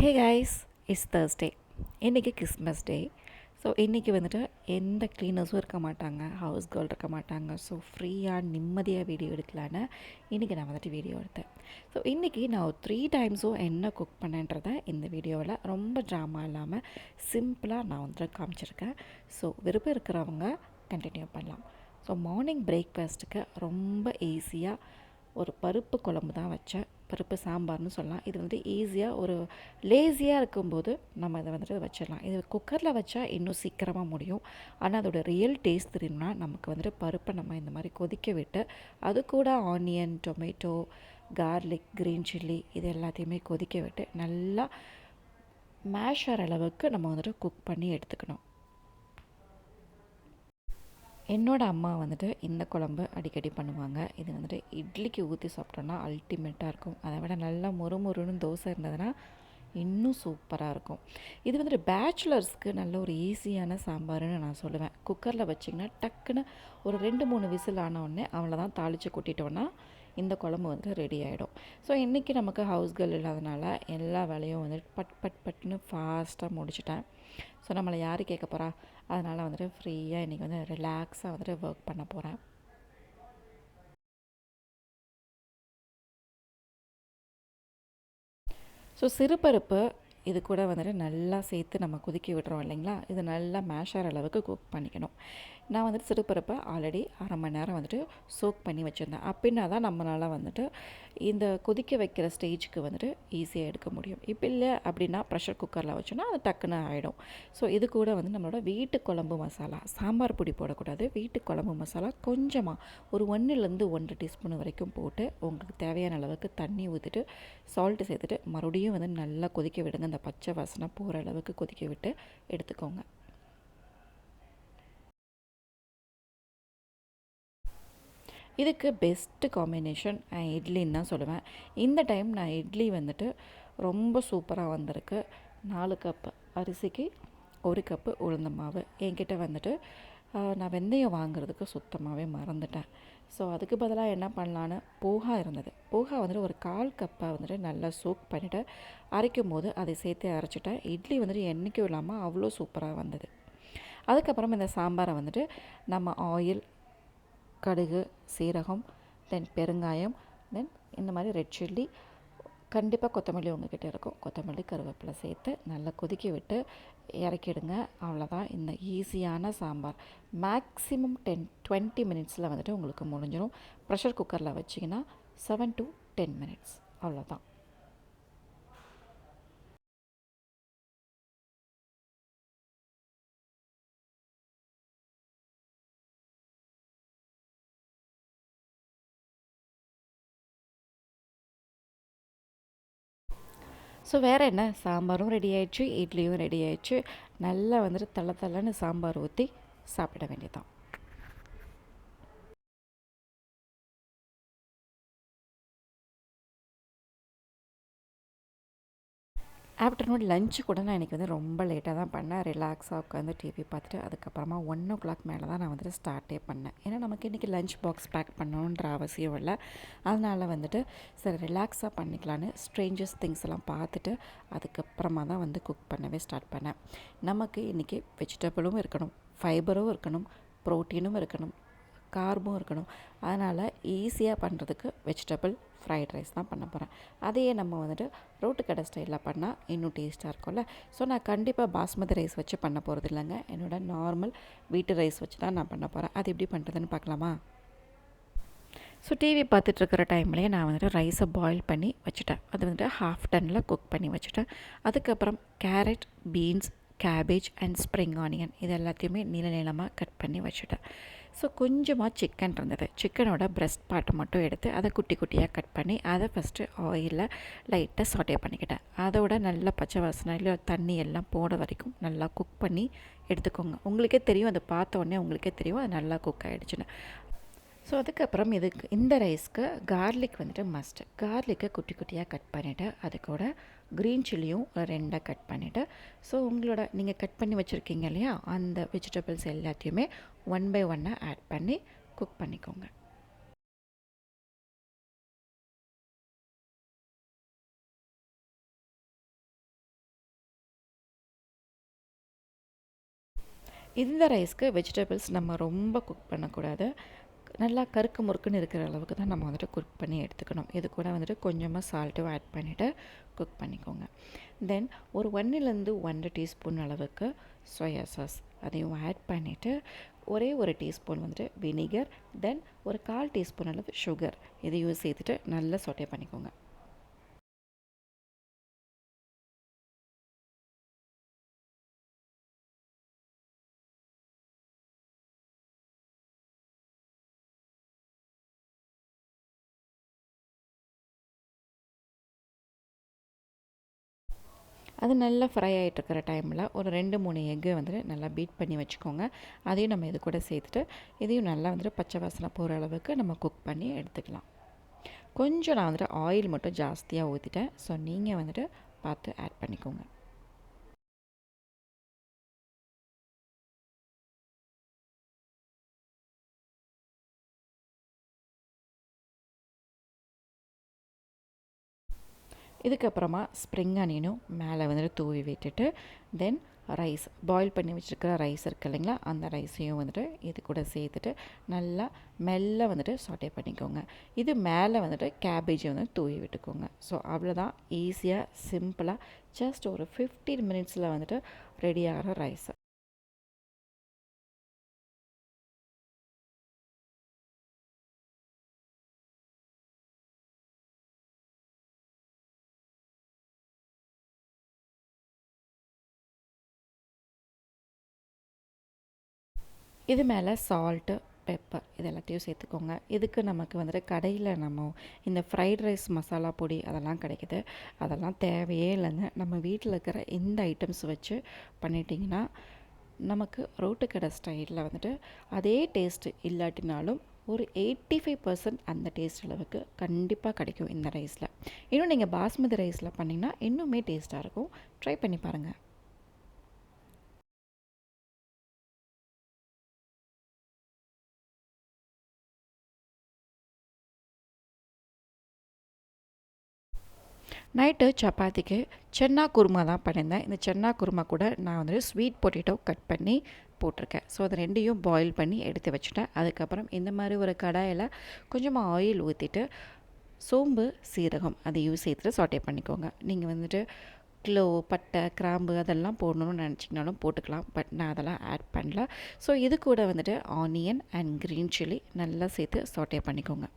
Hey guys, it's Thursday. இன்றைக்கி Christmas டே. So இன்றைக்கி வந்துட்டு எந்த க்ளீனர்ஸும் இருக்க மாட்டாங்க, ஹவுஸ் கேர்ள் இருக்க மாட்டாங்க. ஸோ ஃப்ரீயாக நிம்மதியாக வீடியோ எடுக்கலான்னு இன்றைக்கி நான் வந்துட்டு வீடியோ எடுத்தேன். ஸோ இன்றைக்கி நான் ஒரு 3 டைம்ஸும் என்ன குக் பண்ணேன்றதை இந்த வீடியோவில் ரொம்ப ட்ராமா இல்லாமல் சிம்பிளாக நான் வந்துட்டு காமிச்சிருக்கேன். ஸோ விருப்பம் இருக்கிறவங்க கண்டினியூ பண்ணலாம். ஸோ மார்னிங் பிரேக்ஃபாஸ்ட்டுக்கு ரொம்ப ஈஸியாக ஒரு பருப்பு குழம்பு தான் வச்சேன். பருப்பு சாம்பார்னு சொல்லலாம். இது வந்து ஈஸியாக ஒரு லேசியாக இருக்கும்போது நம்ம இதை வந்துட்டு வச்சிடலாம். இது குக்கரில் வச்சா இன்னும் சீக்கிரமாக முடியும். ஆனால் அதோடய ரியல் டேஸ்ட் தெரியும்னா நமக்கு வந்துட்டு பருப்பை நம்ம இந்த மாதிரி கொதிக்க விட்டு அது கூட onion, tomato, garlic, green chilli இது எல்லாத்தையுமே கொதிக்க விட்டு நல்லா மேஷ் ஆகிற அளவுக்கு நம்ம வந்துட்டு குக் பண்ணி எடுத்துக்கணும். என்னோடய அம்மா வந்துட்டு இந்த குழம்பு அடிக்கடி பண்ணுவாங்க. இது வந்துட்டு இட்லிக்கு ஊற்றி சாப்பிட்டோன்னா அல்டிமேட்டாக இருக்கும். அதை விட நல்லா மொறுமொறுன்னு தோசை இருந்ததுன்னா இன்னும் சூப்பராக இருக்கும். இது வந்துட்டு பேச்சுலர்ஸ்க்கு நல்ல ஒரு ஈஸியான சாம்பார்னு நான் சொல்லுவேன். குக்கரில் வச்சிங்கன்னா டக்குன்னு ஒரு 2-3 விசில் ஆனவுடனே அவ்வளோதான், தாளித்து கொட்டிட்டோன்னா இந்த குழம்பு வந்து ரெடி ஆகிடும். ஸோ இன்றைக்கி நமக்கு ஹவுஸ் கேர்ள் இல்லாதனால எல்லா வேலையும் வந்துட்டு பட்டுன்னு ஃபாஸ்ட்டாக முடிச்சிட்டேன். ஸோ நம்மளை யார் கேட்க போகிறா? அதனால் வந்துட்டு ஃப்ரீயாக இன்றைக்கி வந்து ரிலாக்ஸாக வந்துட்டு ஒர்க் பண்ண போகிறேன். ஸோ சிறுபருப்பு இது கூட வந்துட்டு நல்லா சேர்த்து நம்ம கொதிக்க விடுறோம் இல்லைங்களா? இது நல்லா மேஷ் ஆகிற அளவுக்கு குக் பண்ணிக்கணும். நான் வந்துட்டு சிறுபருப்பை ஆல்ரெடி 1/2 மணி நேரம் வந்துட்டு சோக் பண்ணி வச்சுருந்தேன். அப்படின்னா தான் நம்மளால் வந்துட்டு இந்த கொதிக்க வைக்கிற ஸ்டேஜுக்கு வந்துட்டு ஈஸியாக எடுக்க முடியும். இப்போ இல்லை அப்படின்னா ப்ரெஷர் குக்கரில் வச்சோன்னா அது டக்குன்னு ஆகிடும். ஸோ இது கூட வந்து நம்மளோட வீட்டு குழம்பு மசாலா, சாம்பார் பொடி போடக்கூடாது, வீட்டு குழம்பு மசாலா கொஞ்சமாக ஒரு 1லேருந்து 1.5 டீஸ்பூன் வரைக்கும் போட்டு உங்களுக்கு தேவையான அளவுக்கு தண்ணி ஊற்றிட்டு சால்ட்டு சேர்த்துட்டு மறுபடியும் வந்து நல்லா கொதிக்க விடுங்க. அந்த பச்சை வாசனை போகிற அளவுக்கு கொதிக்க விட்டு எடுத்துக்கோங்க. இதுக்கு பெஸ்ட்டு காம்பினேஷன் இட்லின்னு தான் சொல்லுவேன். இந்த டைம் நான் இட்லி வந்துட்டு ரொம்ப சூப்பராக வந்திருக்கு. 4 கப்பு அரிசிக்கு 1 கப்பு உளுந்த மாவு. என்கிட்ட வந்துட்டு நான் வெந்தயம் வாங்குறதுக்கு சுத்தமாகவே மறந்துட்டேன். ஸோ அதுக்கு பதிலாக என்ன பண்ணலான்னு போஹா இருந்தது. போஹா வந்துட்டு ஒரு 1/4 கப்பை வந்துட்டு நல்லா சோக் பண்ணிவிட்டு அரைக்கும் போது அதை சேர்த்து அரைச்சிட்டேன். இட்லி வந்துட்டு என்றைக்கும் இல்லாமல் அவ்வளோ சூப்பராக வந்தது. அதுக்கப்புறம் இந்த சாம்பாரை வந்துட்டு நம்ம ஆயில், கடுகு, சீரகம், தென் பெருங்காயம், தென் இந்த மாதிரி ரெட் சில்லி, கண்டிப்பாக கொத்தமல்லி உங்கள்கிட்ட இருக்கும், கொத்தமல்லி, கருவேப்பிலை சேர்த்து நல்லா கொதிக்க விட்டு இறக்கிடுங்க. அவ்வளோதான், இந்த ஈஸியான சாம்பார் மேக்ஸிமம் 10-20 மினிட்ஸில் வந்துட்டு உங்களுக்கு முடிஞ்சிடும். ப்ரெஷர் குக்கரில் வச்சிங்கன்னா 7 to 10 மினிட்ஸ் அவ்வளோதான். ஸோ வேறு என்ன, சாம்பாரும் ரெடி ஆயிடுச்சு, இட்லியும் ரெடி ஆயிடுச்சு. நல்லா வந்துட்டு தள்ளன்னு சாம்பார் ஊற்றி சாப்பிட வேண்டியதான். ஆஃப்டர்நூன் லஞ்சு கூட நான் இன்றைக்கி வந்து ரொம்ப லேட்டாக தான் பண்ணேன். ரிலாக்ஸாக உட்காந்து டிவி பார்த்துட்டு அதுக்கப்புறமா 1 o'clock மேலே தான் நான் வந்துட்டு ஸ்டார்ட்டே பண்ணேன். ஏன்னா நமக்கு இன்றைக்கி லஞ்ச் பாக்ஸ் பேக் பண்ணணுன்ற அவசியம் இல்லை. அதனால் வந்துட்டு சரி ரிலாக்ஸாக பண்ணிக்கலான்னு ஸ்ட்ரேஞ்சஸ் திங்ஸ் எல்லாம் பார்த்துட்டு அதுக்கப்புறமா தான் வந்து குக் பண்ணவே ஸ்டார்ட் பண்ணேன். நமக்கு இன்றைக்கி வெஜிடபிளும் இருக்கணும், ஃபைபரும் இருக்கணும், ப்ரோட்டீனும் இருக்கணும், கார்பும் இருக்கணும். அதனால் ஈஸியாக பண்ணுறதுக்கு வெஜிடபிள் ஃப்ரைட் ரைஸ் தான் பண்ண போகிறேன். அதையே நம்ம வந்துட்டு ரோட்டு கடை ஸ்டைலில் பண்ணால் இன்னும் டேஸ்ட்டாக இருக்கும்ல. ஸோ நான் கண்டிப்பாக பாஸ்மதி ரைஸ் வச்சு பண்ண போகிறது இல்லைங்க. என்னோடய நார்மல் வீட்டு ரைஸ் வச்சு தான் நான் பண்ண போகிறேன். அது எப்படி பண்ணுறதுன்னு பார்க்கலாமா? ஸோ டிவி பார்த்துட்ருக்கிற டைம்லேயே நான் வந்துட்டு ரைஸை பாயில் பண்ணி வச்சுட்டேன். அது வந்துட்டு 1/2 டன்னில் குக் பண்ணி வச்சுட்டேன். அதுக்கப்புறம் carrot, beans, cabbage and spring onion இது எல்லாத்தையுமே நீளமாக கட் பண்ணி வச்சுட்டேன். ஸோ கொஞ்சமாக சிக்கன் இருந்தது. சிக்கனோட பிரெஸ்ட் பார்ட்டை மட்டும் எடுத்து அதை குட்டி குட்டியாக கட் பண்ணி அதை ஃபஸ்ட்டு ஆயிலில் லைட்டாக சாட்டே பண்ணிக்கிட்டேன். அதோட நல்லா பச்சை வாசனை தண்ணி எல்லாம் போட வரைக்கும் நல்லா குக் பண்ணி எடுத்துக்கோங்க. உங்களுக்கே தெரியும், அதை பார்த்த உடனே உங்களுக்கே தெரியும் அது நல்லா குக் ஆகிடுச்சுன்னு. ஸோ அதுக்கப்புறம் இந்த ரைஸ்க்கு கார்லிக் வந்துட்டு மஸ்ட்டு. கார்லிக்கை குட்டி குட்டியாக கட் பண்ணிவிட்டு அது கூட க்ரீன் சில்லியும் 2 கட் பண்ணிவிட்டு ஸோ உங்களோட நீங்கள் கட் பண்ணி வச்சுருக்கீங்க இல்லையா அந்த வெஜிடபிள்ஸ் எல்லாத்தையுமே 1 by 1 ஆட் பண்ணி குக் பண்ணிக்கோங்க. இந்த ரைஸ்க்கு வெஜிடபிள்ஸ் நம்ம ரொம்ப குக் பண்ணக்கூடாது. நல்லா கருக்கு முறுக்குன்னு இருக்கிற அளவுக்கு தான் நம்ம வந்துட்டு குக் பண்ணி எடுத்துக்கணும். இது கூட வந்துட்டு கொஞ்சமாக சால்ட்டும் ஆட் பண்ணிவிட்டு குக் பண்ணிக்கோங்க. தென் ஒரு 1லேருந்து 1 டீஸ்பூன் அளவுக்கு சோயா சாஸ் அதையும் ஆட் பண்ணிவிட்டு ஒரே ஒரு டீஸ்பூன் வந்துட்டு வினிகர், தென் ஒரு 1/4 டீஸ்பூன் அளவு சுகர் இதையும் சேர்த்துட்டு நல்லா சொட்டே பண்ணிக்கோங்க. அது நல்லா ஃப்ரை ஆகிட்டுருக்கிற டைமில் ஒரு 2-3 எக்கு வந்துட்டு நல்லா பீட் பண்ணி வச்சுக்கோங்க. அதையும் நம்ம இது கூட சேர்த்துட்டு இதையும் நல்லா வந்துட்டு பச்சை வாசனை போகிற அளவுக்கு நம்ம குக் பண்ணி எடுத்துக்கலாம். கொஞ்சம் நான் வந்துட்டு ஆயில் மட்டும் ஜாஸ்தியாக ஊற்றிட்டேன். ஸோ நீங்கள் வந்துட்டு பார்த்து ஆட் பண்ணிக்கோங்க. இதுக்கப்புறமா ஸ்ப்ரிங் அனியனும் மேலே வந்துட்டு தூவி விட்டுட்டு தென் ரைஸ் பாயில் பண்ணி வச்சுருக்கிற ரைஸ் இருக்குது இல்லைங்களா, அந்த ரைஸையும் வந்துட்டு இது கூட சேர்த்துட்டு நல்லா மெல்ல வந்துட்டு சாட்டே பண்ணிக்கோங்க. இது மேலே வந்துட்டு கேபேஜை வந்து தூவி விட்டுக்கோங்க. ஸோ அவ்வளோதான், ஈஸியாக சிம்பிளாக ஜஸ்ட் ஒரு 15 மினிட்ஸில் வந்துட்டு ரெடி ஆகிற ரைஸ். இது மேலே சால்ட்டு, பெப்பர் இது எல்லாத்தையும் சேர்த்துக்கோங்க. இதுக்கு நமக்கு வந்துட்டு கடையில் நம்ம இந்த ஃப்ரைட் ரைஸ் மசாலா பொடி அதெல்லாம் கிடைக்குது. அதெல்லாம் தேவையே இல்லைங்க. நம்ம வீட்டில் இருக்கிற இந்த ஐட்டம்ஸ் வச்சு பண்ணிட்டிங்கன்னா நமக்கு ரோட்டு கடை ஸ்டைலில் வந்துட்டு அதே டேஸ்ட்டு இல்லாட்டினாலும் ஒரு 85% அந்த டேஸ்ட் அளவுக்கு கண்டிப்பாக கிடைக்கும் இந்த ரைஸில். இன்னும் நீங்கள் பாஸ்மதி ரைஸில் பண்ணிங்கன்னா இன்னுமே டேஸ்ட்டாக இருக்கும். ட்ரை பண்ணி பாருங்கள். நைட்டு சப்பாத்திக்கு சென்னா குருமா தான் பண்ணியிருந்தேன். இந்த சென்னா குருமா கூட நான் வந்துட்டு ஸ்வீட் பொட்டேட்டோ கட் பண்ணி போட்டிருக்கேன். ஸோ அது ரெண்டையும் பாயில் பண்ணி எடுத்து வச்சுட்டேன். அதுக்கப்புறம் இந்த மாதிரி ஒரு கடாயில் கொஞ்சமாக ஆயில் ஊற்றிட்டு சோம்பு, சீரகம் அதையும் சேர்த்துட்டு சாட்டே பண்ணிக்கோங்க. நீங்கள் வந்துட்டு பட்டை, கிராம்பு அதெல்லாம் போடணும்னு நினச்சிங்கனாலும் போட்டுக்கலாம். பட் நான் அதெல்லாம் ஆட் பண்ணல. ஸோ இது கூட வந்துட்டு ஆனியன் அண்ட் க்ரீன் சில்லி நல்லா சேர்த்து சாட்டே பண்ணிக்கோங்க.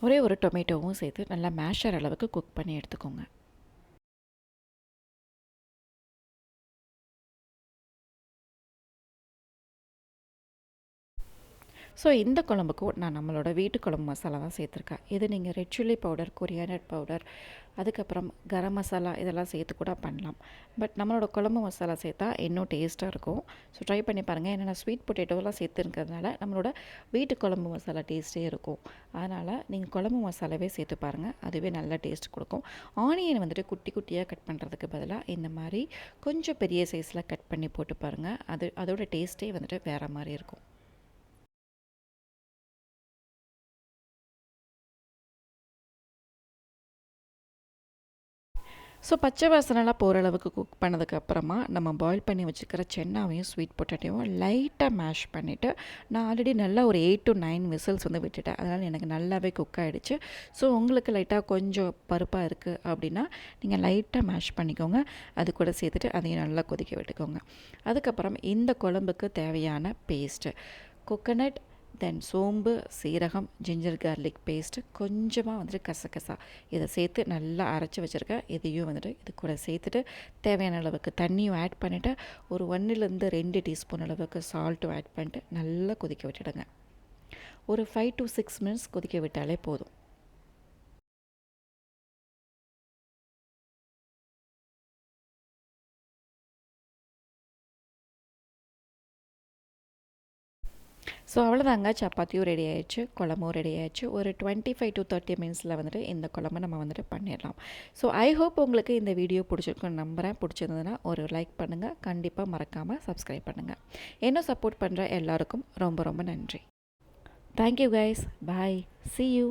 ஒரே ஒரு டொமேட்டோவும் சேர்த்து நல்லா மேஷர் அளவுக்கு குக் பண்ணி எடுத்துக்கோங்க. ஸோ இந்த குழம்புக்கும் நான் நம்மளோட வீட்டு குழம்பு மசாலா தான் சேர்த்துருக்கேன். இது நீங்கள் red chilli powder, coriander powder, அதுக்கப்புறம் கரம் மசாலா இதெல்லாம் சேர்த்து கூட பண்ணலாம். பட் நம்மளோட குழம்பு மசாலா சேர்த்தா இன்னும் டேஸ்ட்டாக இருக்கும். ஸோ ட்ரை பண்ணி பாருங்கள். ஏன்னா நான் ஸ்வீட் பொட்டேட்டோலாம் சேர்த்துருக்கிறதுனால நம்மளோட வீட்டு குழம்பு மசாலா டேஸ்ட்டே இருக்கும். அதனால் நீங்கள் குழம்பு மசாலாவே சேர்த்து பாருங்கள். அதுவே நல்ல டேஸ்ட் கொடுக்கும். ஆனியன் வந்துட்டு குட்டி குட்டியாக கட் பண்ணுறதுக்கு பதிலாக இந்த மாதிரி கொஞ்சம் பெரிய சைஸில் கட் பண்ணி போட்டு பாருங்கள். அதோட டேஸ்ட்டே வந்துட்டு வேறு மாதிரி இருக்கும். ஸோ பச்சை வாசனைலாம் போகிற அளவுக்கு குக் பண்ணதுக்கப்புறமா நம்ம பாயில் பண்ணி வச்சுக்கிற சென்னாவையும் ஸ்வீட் பொட்டேட்டோவும் லைட்டாக மேஷ் பண்ணிவிட்டு நான் ஆல்ரெடி நல்லா ஒரு 8 to 9 விசில்ஸ் வந்து விட்டுட்டேன். அதனால் எனக்கு நல்லாவே குக் ஆகிடுச்சு. ஸோ உங்களுக்கு லைட்டாக கொஞ்சம் பருப்பாக இருக்குது அப்படின்னா நீங்கள் லைட்டாக மேஷ் பண்ணிக்கோங்க. அது கூட சேர்த்துட்டு அதையும் நல்லா கொதிக்க விட்டுக்கோங்க. அதுக்கப்புறம் இந்த குழம்புக்கு தேவையான பேஸ்ட்டு கோகனட், தென் சோம்பு, சீரகம், ஜிஞ்சர் கார்லிக் பேஸ்ட்டு, கொஞ்சமாக வந்துட்டு கசகசா இதை சேர்த்து நல்லா அரைச்சி வச்சுருக்கேன். இதையும் வந்துட்டு இது கூட சேர்த்துட்டு தேவையான அளவுக்கு தண்ணியும் ஆட் பண்ணிவிட்டு ஒரு 1லேருந்து 2 டீஸ்பூன் அளவுக்கு சால்ட்டும் ஆட் பண்ணிட்டு நல்லா கொதிக்க விட்டுடுங்க. ஒரு 5 to 6 மினிட்ஸ் கொதிக்க விட்டாலே போதும். ஸோ அவ்வளோதாங்க, சப்பாத்தியும் ரெடி ஆயிடுச்சு, குழம்பும் ரெடி ஆயிடுச்சு. ஒரு 25 to 30 மினிட்ஸில் வந்துட்டு இந்த குழம்பு நம்ம வந்துட்டு பண்ணிடலாம். ஸோ ஐ ஹோப் உங்களுக்கு இந்த வீடியோ பிடிச்சிருக்குன்னு நம்புகிறேன். பிடிச்சிருந்ததுன்னா ஒரு லைக் பண்ணுங்கள், கண்டிப்பாக மறக்காமல் சப்ஸ்கிரைப் பண்ணுங்கள். இன்னும் சப்போர்ட் பண்ணுற எல்லாருக்கும் ரொம்ப ரொம்ப நன்றி. Thank you guys, bye, see you.